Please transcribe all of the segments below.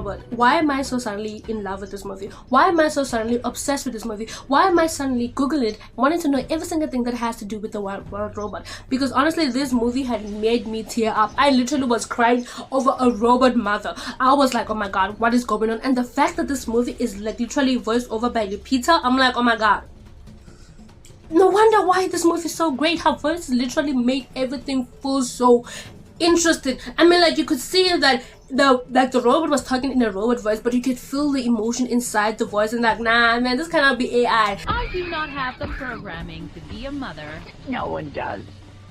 robot. Why am I so suddenly in love with this movie? Why am I so suddenly obsessed with this movie? Why am I suddenly Google it, wanting to know every single thing that has to do with the wild robot? Because honestly, this movie had made me tear up. I literally was crying over a robot mother. I was like, oh my god, what is going on? And the fact that this movie is like literally voiced over by Lupita, I'm like, oh my god. No wonder why this movie is so great. Her voice literally made everything feel so interesting. I mean, like, you could see that the robot was talking in a robot voice, but you could feel the emotion inside the voice, and like, nah man, this cannot be AI. I do not have the programming to be a mother. No one does.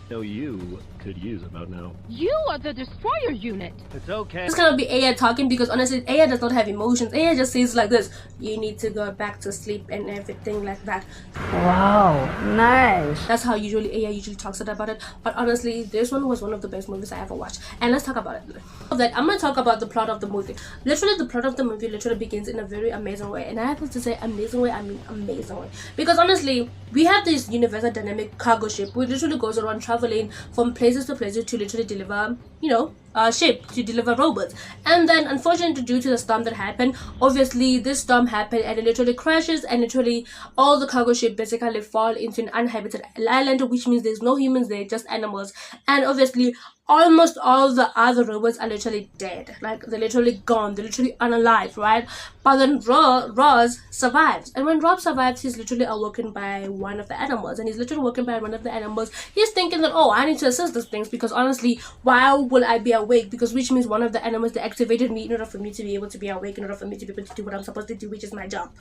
No, you could use about now. You are the destroyer unit. It's okay. This cannot be AI talking, because honestly AI does not have emotions. AI just says like this: you need to go back to sleep and everything like that. Wow, nice. That's how AI usually talks about it. But honestly, this one was one of the best movies I ever watched. And let's talk about it. That I'm gonna talk about the plot of the movie. Literally, the plot of the movie literally begins in a very amazing way. And I have to say amazing way, I mean amazing way. Because honestly, we have this universal dynamic cargo ship which literally goes around traveling from places to places to literally deliver, you know, ship to deliver robots. And then unfortunately, due to the storm that happened, obviously this storm happened and it literally crashes, and literally all the cargo ship basically fall into an uninhabited island, which means there's no humans there, just animals. And obviously almost all the other robots are literally dead, like they're literally gone, they're literally unalive, right? But then Roz survives, and when Rob survives, he's literally awoken by one of the animals, and he's literally woken by one of the animals. He's thinking that, oh, I need to assist these things, because honestly, why will I be awake? Because which means one of the animals that activated me in order for me to be able to be awake, in order for me to be able to do what I'm supposed to do, which is my job.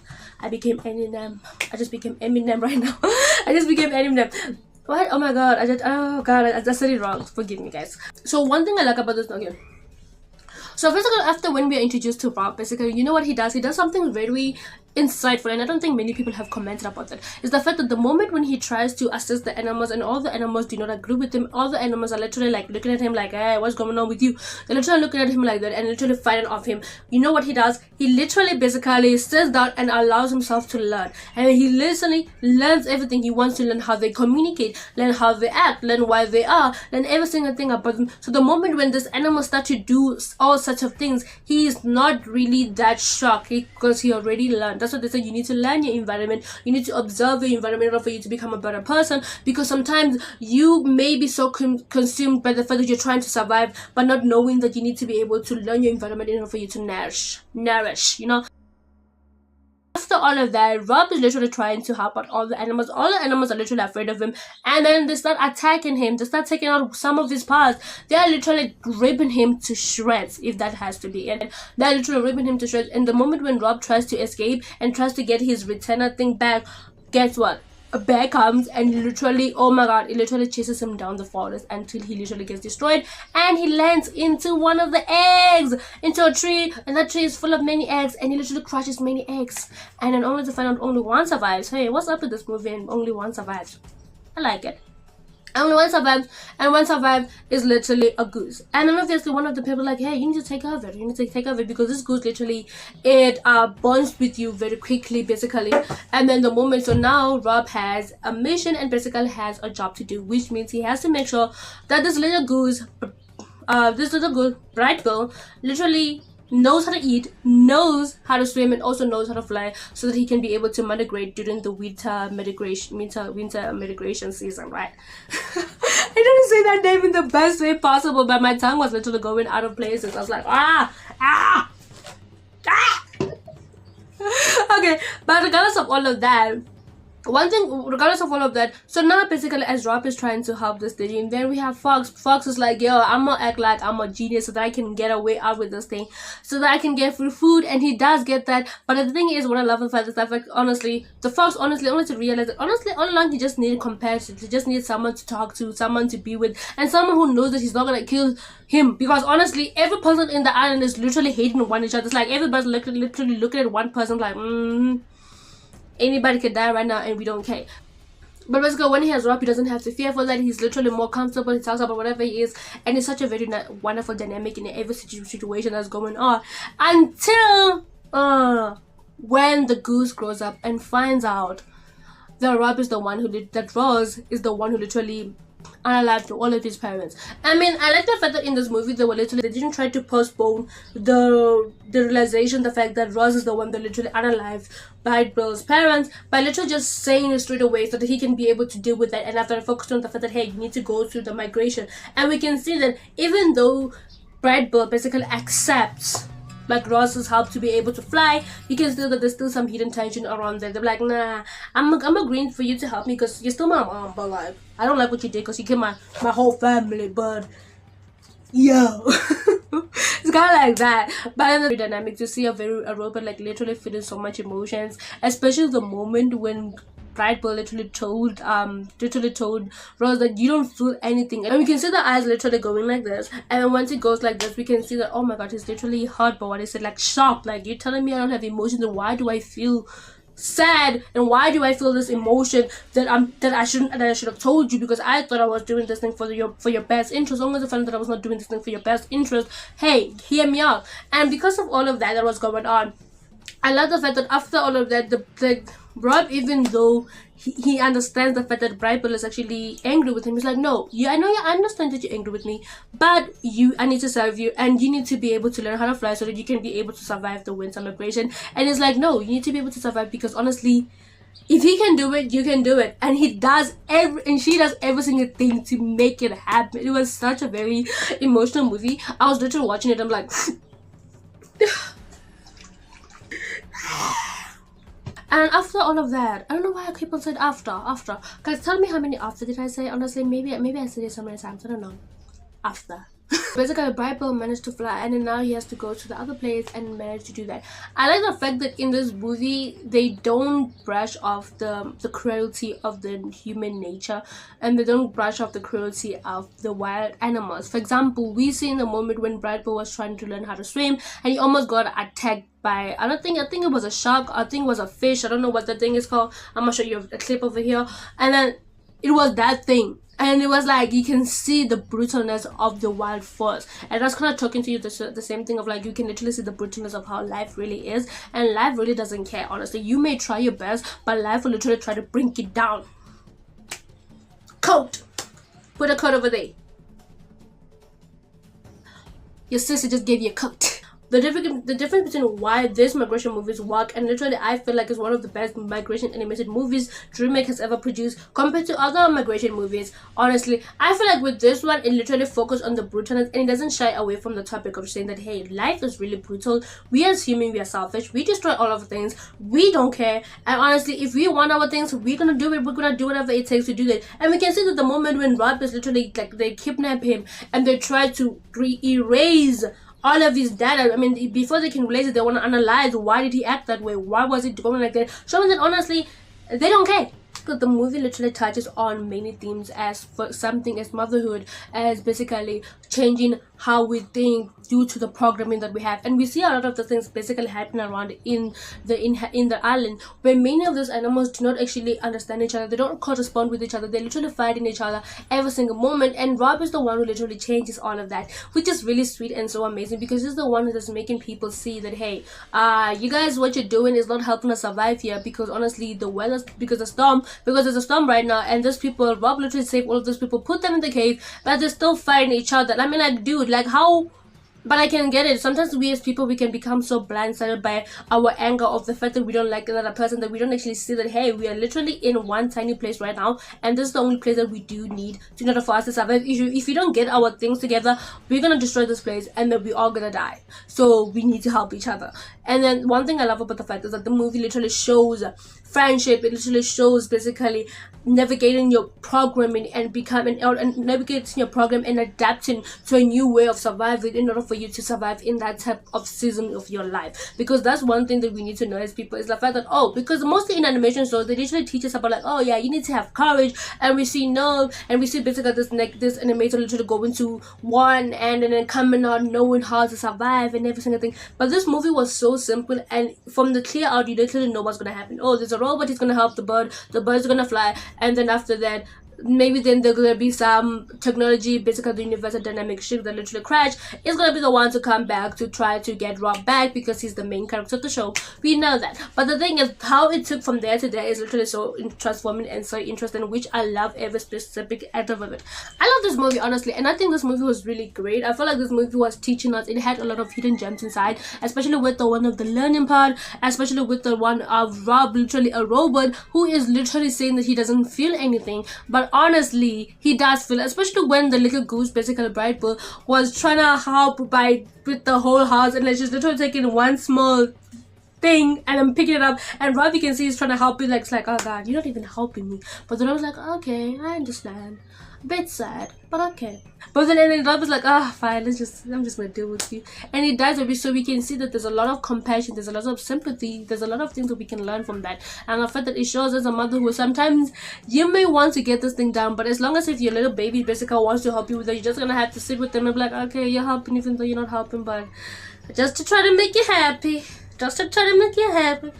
I became Eminem. I just became Eminem right now. I just became Eminem. What? Oh my god, I just said it wrong. Forgive me, guys. So one thing I like about this, okay. So basically, after when we are introduced to Rob, basically, you know what he does? He does something very insightful, and I don't think many people have commented about that. Is the fact that the moment when he tries to assist the animals and all the animals do not agree with him, all the animals are literally like looking at him like, hey, what's going on with you? They're literally looking at him like that and literally fighting off him. You know what he does? He literally basically sits down and allows himself to learn, and he literally learns everything. He wants to learn how they communicate, learn how they act, learn why they are, learn every single thing about them. So the moment when this animal starts to do all such of things, he is not really that shocked, because he already learned. That's what they say. You need to learn your environment, you need to observe your environment in order for you to become a better person, because sometimes you may be so consumed by the fact that you're trying to survive, but not knowing that you need to be able to learn your environment in order for you to nourish, you know. After all of that, Rob is literally trying to help out all the animals. All the animals are literally afraid of him, and then they start attacking him. They start taking out some of his parts. They are literally ripping him to shreds, if that has to be. And they're literally ripping him to shreds. And the moment when Rob tries to escape and tries to get his retainer thing back, guess what? A bear comes and literally, oh my god, it literally chases him down the forest until he literally gets destroyed, and he lands into one of the eggs, into a tree, and that tree is full of many eggs, and he literally crushes many eggs, and then only to find out only one survives. Hey, what's up with this movie and only one survives? I like it. Only one survived, and one survived is literally a goose. And then obviously one of the people like, hey, you need to take over. You need to take over, because this goose literally, it bonds with you very quickly, basically. And then the moment, so now Rob has a mission and basically has a job to do, which means he has to make sure that this little goose, bright girl, literally knows how to eat, knows how to swim, and also knows how to fly, so that he can be able to migrate during the winter migration season, right? I didn't say that name in the best way possible, but my tongue was literally going out of places. I was like, okay, but regardless of all of that, so now basically as Rob is trying to help this lady, and then we have Fox. Fox is like, yo, I'm gonna act like I'm a genius so that I can get away out with this thing, so that I can get free food, and he does get that. But the thing is, what I love about this stuff, like, honestly, the Fox only to realize that honestly all along he just needed compassion. He just needed someone to talk to, someone to be with, and someone who knows that he's not gonna kill him, because honestly every person in the island is literally hating one each other. It's like everybody's literally looking at one person like, anybody could die right now and we don't care. But basically when he has Rob, he doesn't have to fear for that. He's literally more comfortable. He talks about whatever he is, and it's such a very wonderful dynamic in every situation that's going on, until when the goose grows up and finds out that Rob is the one who Rose is the one who literally unalived all of his parents. I mean, I like the fact that in this movie they didn't try to postpone the realization, the fact that Ross is the one that literally unalived Bright Bill's parents, by literally just saying it straight away so that he can be able to deal with that, and after I focused on the fact that hey, you need to go through the migration. And we can see that even though Bright Bill basically accepts like Ross's help to be able to fly, you can see that there's still some hidden tension around there. They're like, nah, I'm agreeing for you to help me because you're still my mom, but like I don't like what you did because you killed my whole family, but yo. It's kind of like that. But in the dynamic to see a robot like literally feeling so much emotions, especially the moment when Bright Bill literally told Rose that you don't feel anything, and we can see the eyes literally going like this, and then once it goes like this we can see that oh my god, he's literally hurt by what he said, like shocked, like you're telling me I don't have emotions, and why do I feel sad, and why do I feel this emotion that I should have told you, because I thought I was doing this thing for your best interest. Only the fact that I was not doing this thing for your best interest, hey, hear me out. And because of all of that was going on, I love the fact that after all of that, the Rob, even though he understands the fact that Bright Bill is actually angry with him, he's like, no, I understand that you're angry with me, but I need to serve you, and you need to be able to learn how to fly so that you can be able to survive the winter migration. And it's like, no, you need to be able to survive, because honestly, if he can do it, you can do it. And she does every single thing to make it happen. It was such a very emotional movie. I was literally watching it, I'm like and after all of that, I don't know why I keep on saying after. Guys, tell me how many after did I say? Honestly, maybe I said it so many times, I don't know. After. Basically, Bright Bill managed to fly, and then now he has to go to the other place and manage to do that. I like the fact that in this movie they don't brush off the cruelty of the human nature, and they don't brush off the cruelty of the wild animals. For example, we see in the moment when Bright Bill was trying to learn how to swim, and he almost got attacked by, I think it was a shark, I think it was a fish, I don't know what the thing is called. I'm gonna show you a clip over here. And then it was that thing, and it was like you can see the brutalness of the wild force. And that's kind of talking to you the same thing of like you can literally see the brutalness of how life really is, and life really doesn't care. Honestly, you may try your best, but life will literally try to bring it down. Coat, put a coat over there. Your sister just gave you a coat. The difference between why this migration movies work, and literally I feel like it's one of the best migration animated movies DreamWorks has ever produced compared to other migration movies. Honestly, I feel like with this one, it literally focuses on the brutalness, and it doesn't shy away from the topic of saying that hey, life is really brutal. We as humans, we are selfish. We destroy all of the things. We don't care. And honestly, if we want our things, we're gonna do it. We're gonna do whatever it takes to do that. And we can see that the moment when Rob is literally like they kidnap him and they try to erase all of his data. I mean, before they can release it, they want to analyze why did he act that way, why was it going like that, showing that honestly they don't care. The movie literally touches on many themes, as for something as motherhood, as basically changing how we think due to the programming that we have. And we see a lot of the things basically happening around in the island, where many of those animals do not actually understand each other. They don't correspond with each other. They literally fighting each other every single moment, and Rob is the one who literally changes all of that, which is really sweet and so amazing, because he's the one that's making people see that hey, you guys, what you're doing is not helping us survive here, because honestly the weather, because there's a storm right now, and those people, Rob literally saved all of those people, put them in the cave, but they're still fighting each other. I mean, like, dude, like how? But I can get it. Sometimes we as people, we can become so blindsided by our anger of the fact that we don't like another person, that we don't actually see that hey, we are literally in one tiny place right now, and this is the only place that we do need in order for us to survive. If we don't get our things together, we're gonna destroy this place, and then we're all gonna die. So we need to help each other. And then one thing I love about the fact is that the movie literally shows friendship. It literally shows basically navigating your programming and navigating your program and adapting to a new way of surviving in order for you to survive in that type of season of your life. Because that's one thing that we need to know as people, is the fact that because mostly in animation shows they literally teach us about like yeah, you need to have courage, and we see nerve, and we see basically this animator literally going to one and then coming out knowing how to survive and every single thing. But this movie was so simple, and from the clear out you literally know what's gonna happen. There's a robot, he's gonna help the bird's gonna fly, and then after that maybe then there's gonna be some technology, basically the universal dynamic shift that literally crash is gonna be the one to come back to try to get Rob back because he's the main character of the show. We know that, but the thing is how it took from there to there is literally so transforming and so interesting, which I love every specific atom of it. I love this movie honestly, and I think this movie was really great. I feel like this movie was teaching us. It had a lot of hidden gems inside, especially with the one of the learning part, especially with the one of Rob, literally a robot who is literally saying that he doesn't feel anything, but honestly he does feel, especially when the little goose, basically Bright Bull, was trying to help by with the whole house, and like she's literally taking one small thing and I'm picking it up, and Rob, you can see, he's trying to help me, like it's like, oh god, you're not even helping me. But then I was like, okay, I understand, a bit sad, but okay. But then Rob was like, fine, I'm just gonna deal with you, and he does it. So we can see that there's a lot of compassion, there's a lot of sympathy, there's a lot of things that we can learn from that. And I felt that it shows as a mother who sometimes you may want to get this thing down, but as long as if your little baby basically wants to help you with it, you're just gonna have to sit with them and be like, okay, you're helping even though you're not helping, but just to try to make you happy. Just to try to make you happy.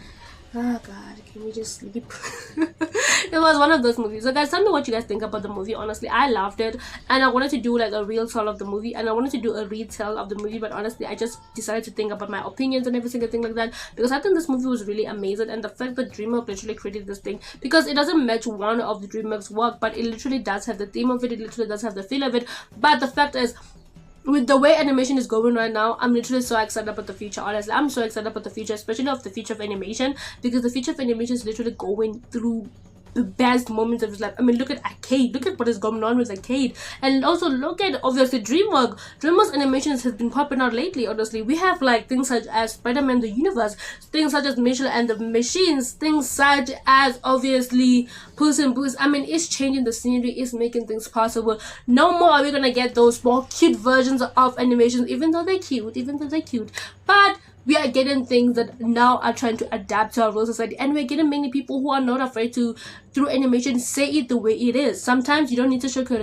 Oh god, can we just sleep? It was one of those movies. So guys, tell me what you guys think about the movie. Honestly, I loved it, and I wanted to do like a real tell of the movie, and I wanted to do a retell of the movie, but honestly I just decided to think about my opinions and every single thing like that, because I think this movie was really amazing. And the fact that DreamWorks literally created this thing, because it doesn't match one of the DreamWorks work, but it literally does have the theme of it, it literally does have the feel of it. But the fact is, with the way animation is going right now, I'm literally so excited about the future. Honestly, I'm so excited about the future, especially of the future of animation, because the future of animation is literally going through the best moments of his life. I mean, look at Arcade, look at what is going on with Arcade, and also look at obviously DreamWorks animations has been popping out lately. Honestly, we have like things such as Spider-Man the Universe, things such as Mitchell and the Machines, things such as obviously Puss in Boots. I mean, it's changing the scenery, it's making things possible. No more are we gonna get those more cute versions of animations, even though they're cute, but we are getting things that now are trying to adapt to our real society, and we're getting many people who are not afraid to, through animation, say it the way it is. Sometimes you don't need to sugarcoat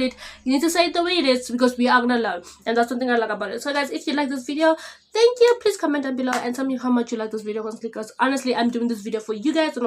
it. You need to say it the way it is, because we are gonna learn, and that's something I like about it. So guys, if you like this video, thank you. Please comment down below and tell me how much you like this video, because honestly I'm doing this video for you guys, and also